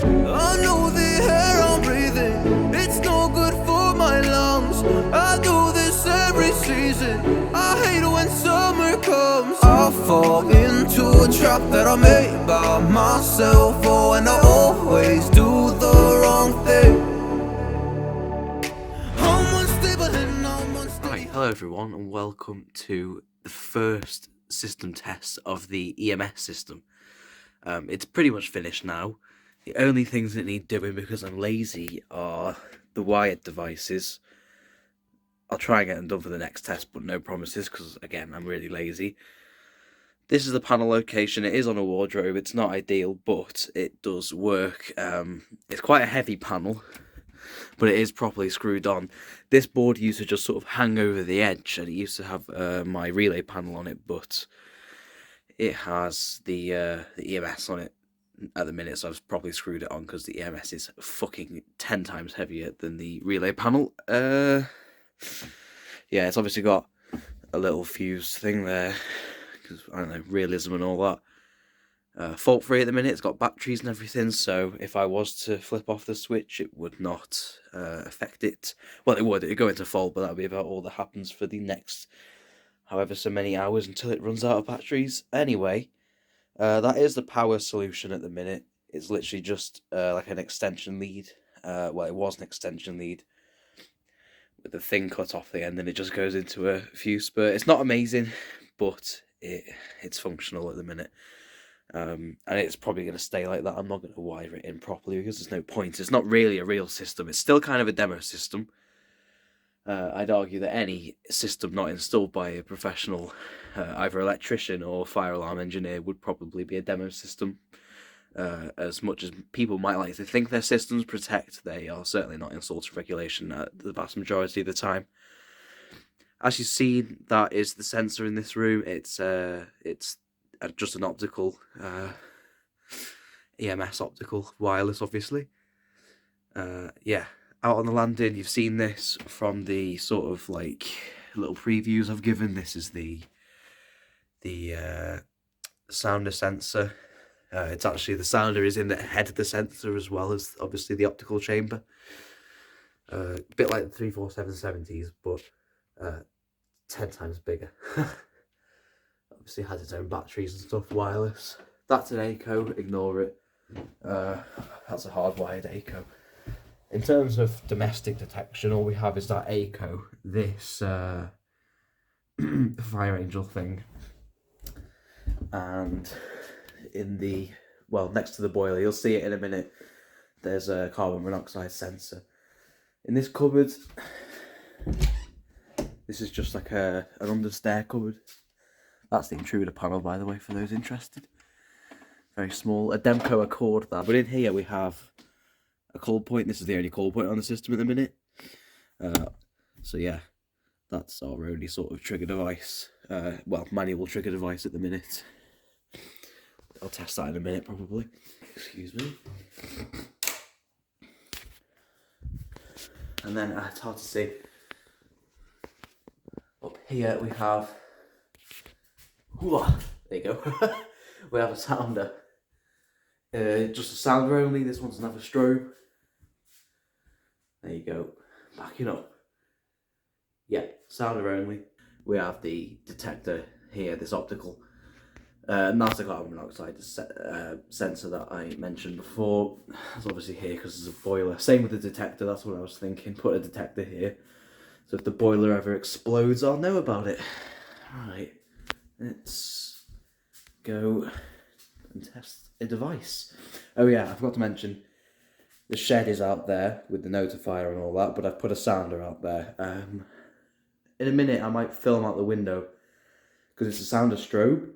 I know the air I'm breathing, it's no good for my lungs. I do this every season, I hate when summer comes. I fall into a trap that I made by myself. Oh, and I always do the wrong thing. I'm unstable and I'm unstable. Right, hello everyone and welcome to the first system test of the EMS system. It's pretty much finished now. The only things that need doing because I'm lazy are the wired devices. I'll try and get them done for the next test, but no promises because, again, I'm really lazy. This is the panel location. It is on a wardrobe. It's not ideal, but it does work. It's quite a heavy panel, but it is properly screwed on. This board used to just sort of hang over the edge, and it used to have my relay panel on it, but it has the EMS on it at the minute, so I've probably screwed it on because the EMS is fucking 10 times heavier than the relay panel. Yeah, it's obviously got a little fuse thing there, because, I don't know, realism and all that. Fault free at the minute, it's got batteries and everything, so if I was to flip off the switch, it would not affect it. Well, it would go into fault, but that would be about all that happens for the next however so many hours until it runs out of batteries. Anyway, that is the power solution at the minute. It's literally just like an extension lead. Well, it was an extension lead with the thing cut off the end, and it just goes into a fuse spurt. It's not amazing, but it's functional at the minute. And it's probably going to stay like that. I'm not going to wire it in properly because there's no point. It's not really a real system. It's still kind of a demo system. I'd argue that any system not installed by a professional, either electrician or fire alarm engineer, would probably be a demo system. As much as people might like to think their systems protect, they are certainly not installed to regulation the vast majority of the time. As you see, that is the sensor in this room. It's just an optical, EMS optical, wireless, obviously. Yeah, out on the landing, you've seen this from the sort of like little previews I've given. This is the sounder sensor. It's actually, the sounder is in the head of the sensor as well as obviously the optical chamber. A bit like the 34770s, but 10 times bigger. Obviously has its own batteries and stuff, wireless. That's an ACO, ignore it. That's a hardwired ACO. In terms of domestic detection, all we have is that ACO, this Fire Angel thing, and in the, well, next to the boiler, you'll see it in a minute, there's a carbon monoxide sensor. In this cupboard, this is just like an understair cupboard. That's the intruder panel, by the way, for those interested. Very small, a Demco Accord there. But in here we have a cold point. This is the only cold point on the system at the minute. So yeah, that's our only sort of trigger device. Well, manual trigger device at the minute. I'll test that in a minute, probably. Excuse me. And then, it's hard to see. Up here we have... Ooh, there you go. We have a sounder. Just a sounder only. This one doesn't have a strobe. There you go. Backing up. Yeah, sounder only. We have the detector here, this optical. And that's the carbon monoxide sensor that I mentioned before. It's obviously here because there's a boiler. Same with the detector, that's what I was thinking. Put a detector here. So if the boiler ever explodes, I'll know about it. Right, let's go and test a device. Oh yeah, I forgot to mention, the shed is out there with the notifier and all that, but I've put a sounder out there. In a minute I might film out the window, because it's a sounder strobe.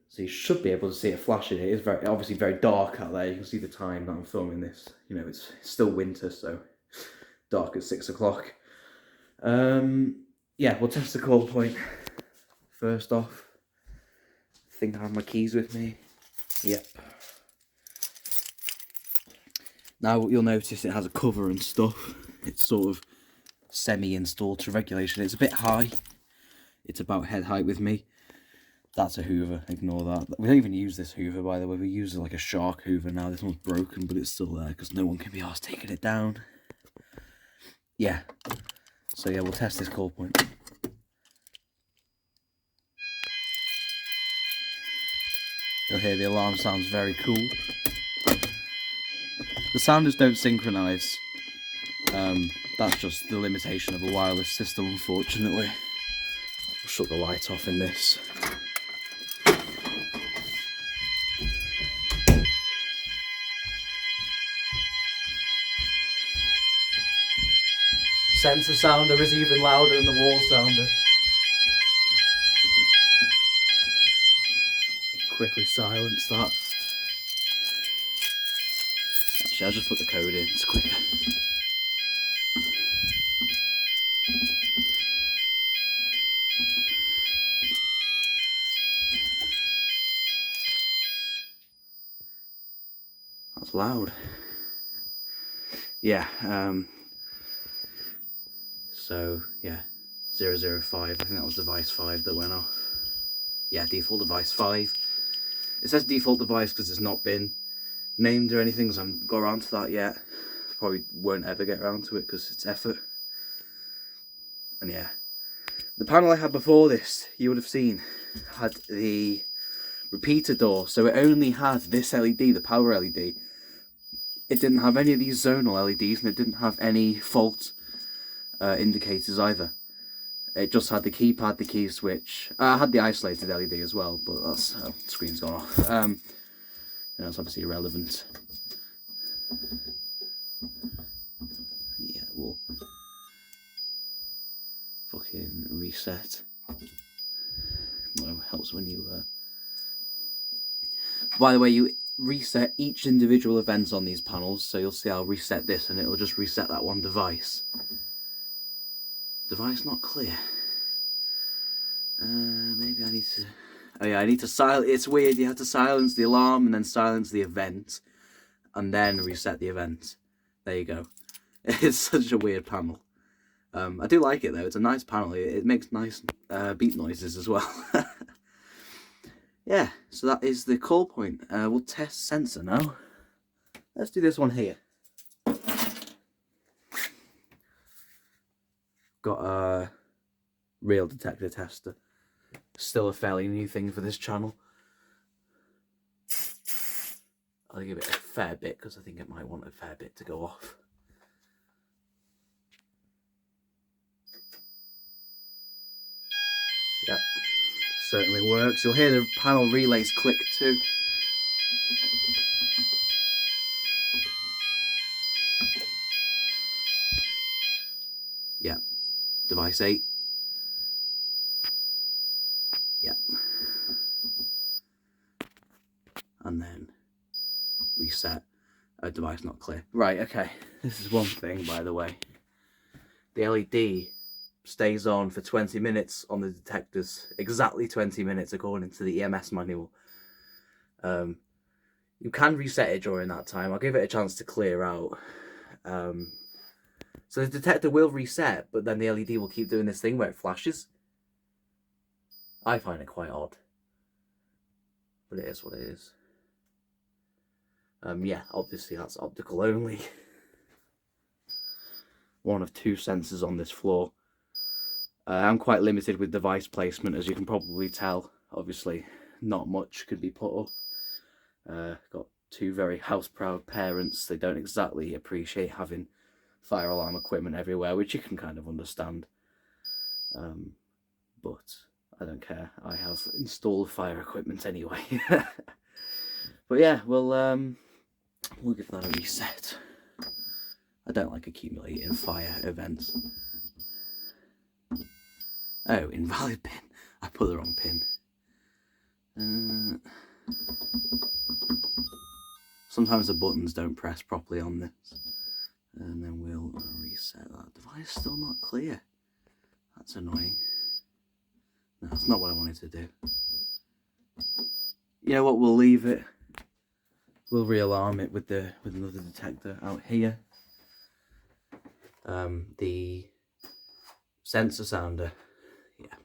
So you should be able to see it flashing. It is obviously very dark out there. You can see the time that I'm filming this. You know, it's still winter, so dark at 6 o'clock. Yeah, we'll test the cold point. First off, I think I have my keys with me. Yep. Now you'll notice it has a cover and stuff. It's sort of semi-installed to regulation. It's a bit high. It's about head height with me. That's a Hoover, ignore that. We don't even use this Hoover, by the way. We use like a Shark Hoover now. This one's broken, but it's still there because no one can be arsed taking it down. Yeah. So yeah, we'll test this call point. You'll hear the alarm sounds very cool. The sounders don't synchronise. That's just the limitation of a wireless system, unfortunately. I'll shut the light off in this. Sensor sounder is even louder than the wall sounder. Quickly silence that. Actually, I'll just put the code in, it's quicker. That's loud. Yeah, so yeah, 005, I think that was device 5 that went off. Yeah, default device 5. It says default device because it's not been named or anything, so I haven't got around to that yet. Probably won't ever get around to it because it's effort. And yeah, the panel I had before this, you would have seen, had the repeater door, so it only had this LED, the power LED. It didn't have any of these zonal LEDs, and it didn't have any fault indicators either. It just had the keypad, the key switch. I had the isolated LED as well, but that's the screen's gone off. It's obviously irrelevant. Yeah, we'll fucking reset. Well, helps when you. By the way, you reset each individual event on these panels, so you'll see I'll reset this, and it'll just reset that one device. Device not clear. Maybe I need to... Oh yeah, I need to silence... It's weird, you have to silence the alarm and then silence the event and then reset the event. There you go. It's such a weird panel. I do like it though, it's a nice panel. It makes nice beep noises as well. Yeah, so that is the call point. We'll test sensor now. Let's do this one here. Got a real detector tester. Still a fairly new thing for this channel. I'll give it a fair bit because I think it might want a fair bit to go off. Yep, certainly works. You'll hear the panel relays click too. Yep, device 8. Yep. And then reset. Device not clear. Right, okay. This is one thing, by the way. The LED stays on for 20 minutes on the detectors. Exactly 20 minutes according to the EMS manual. You can reset it during that time. I'll give it a chance to clear out. So the detector will reset, but then the LED will keep doing this thing where it flashes. I find it quite odd. But it is what it is. Yeah, obviously that's optical only. One of 2 sensors on this floor. I'm quite limited with device placement, as you can probably tell. Obviously, not much could be put up. Got 2 very house-proud parents. They don't exactly appreciate having fire alarm equipment everywhere, which you can kind of understand. But I don't care. I have installed fire equipment anyway. But yeah, we'll give that a reset. I don't like accumulating fire events. Oh, invalid pin. I put the wrong pin. Sometimes the buttons don't press properly on this. And then we'll reset that. Device still not clear. That's annoying. No, that's not what I wanted to do. You know what, we'll leave it. We'll re-alarm it with another detector out here. The sensor sounder. Yeah.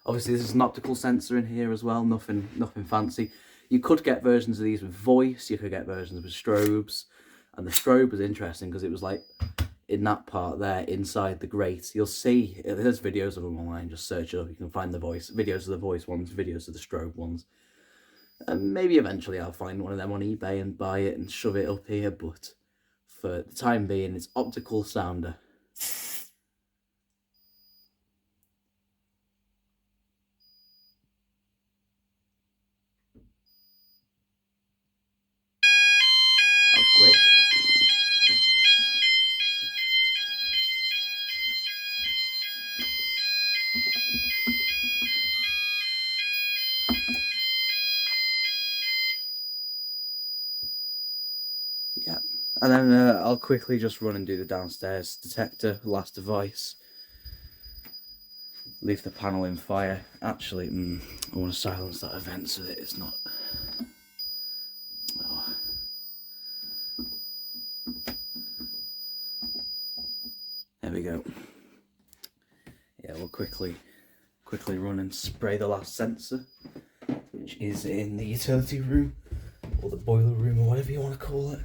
Obviously, this is an optical sensor in here as well. Nothing fancy. You could get versions of these with voice. You could get versions with strobes, and the strobe was interesting because it was like in that part there inside the grate. You'll see there's videos of them online. Just search it up. You can find the voice videos of the voice ones, videos of the strobe ones. And maybe eventually I'll find one of them on eBay and buy it and shove it up here, but for the time being, it's optical sounder. That was quick. Yeah, and then I'll quickly just run and do the downstairs detector, last device. Leave the panel in fire. Actually, I want to silence that event so that it's not... Oh. There we go. Yeah, we'll quickly run and spray the last sensor, which is in the utility room, or the boiler room, or whatever you want to call it.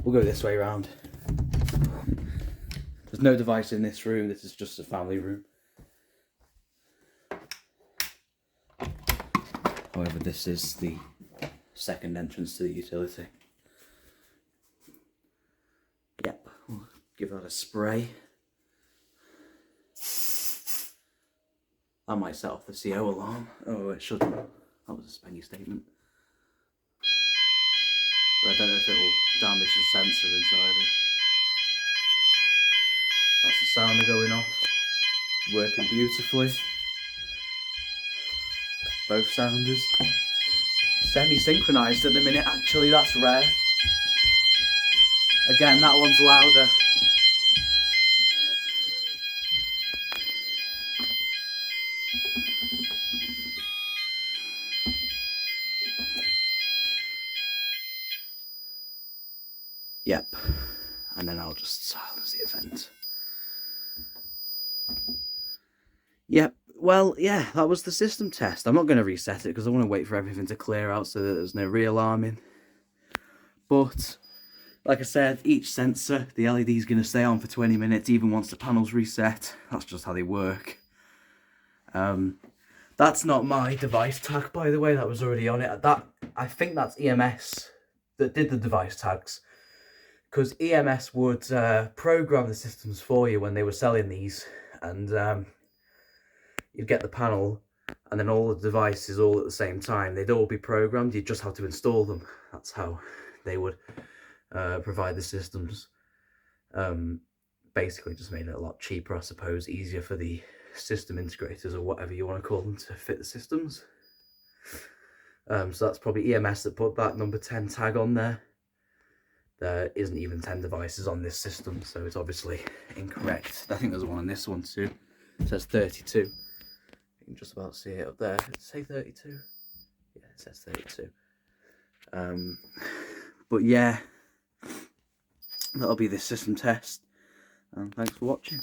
We'll go this way around. There's no device in this room, this is just a family room. However, this is the second entrance to the utility. Yep, we'll give that a spray. That might set off the CO alarm. Oh, it shouldn't. That was a spengy statement. But I don't know if it will damage the sensor inside it. That's the sounder going off. Working beautifully. Both sounders. Semi-synchronised at the minute, actually, that's rare. Again, that one's louder. Yep, and then I'll just silence the event. Yep, well, yeah, that was the system test. I'm not going to reset it because I want to wait for everything to clear out so that there's no re-alarming. But, like I said, each sensor, the LED is going to stay on for 20 minutes even once the panel's reset. That's just how they work. That's not my device tag, by the way, that was already on it. I think that's EMS that did the device tags. Because EMS would program the systems for you when they were selling these, and you'd get the panel and then all the devices all at the same time. They'd all be programmed, you'd just have to install them. That's how they would provide the systems. Basically just made it a lot cheaper, I suppose, easier for the system integrators or whatever you want to call them to fit the systems. So that's probably EMS that put that number 10 tag on there. There isn't even 10 devices on this system, so it's obviously incorrect. I think there's one on this one too. It says 32. You can just about see it up there. Does it say 32? Yeah, it says 32. But yeah, that'll be this system test. And thanks for watching.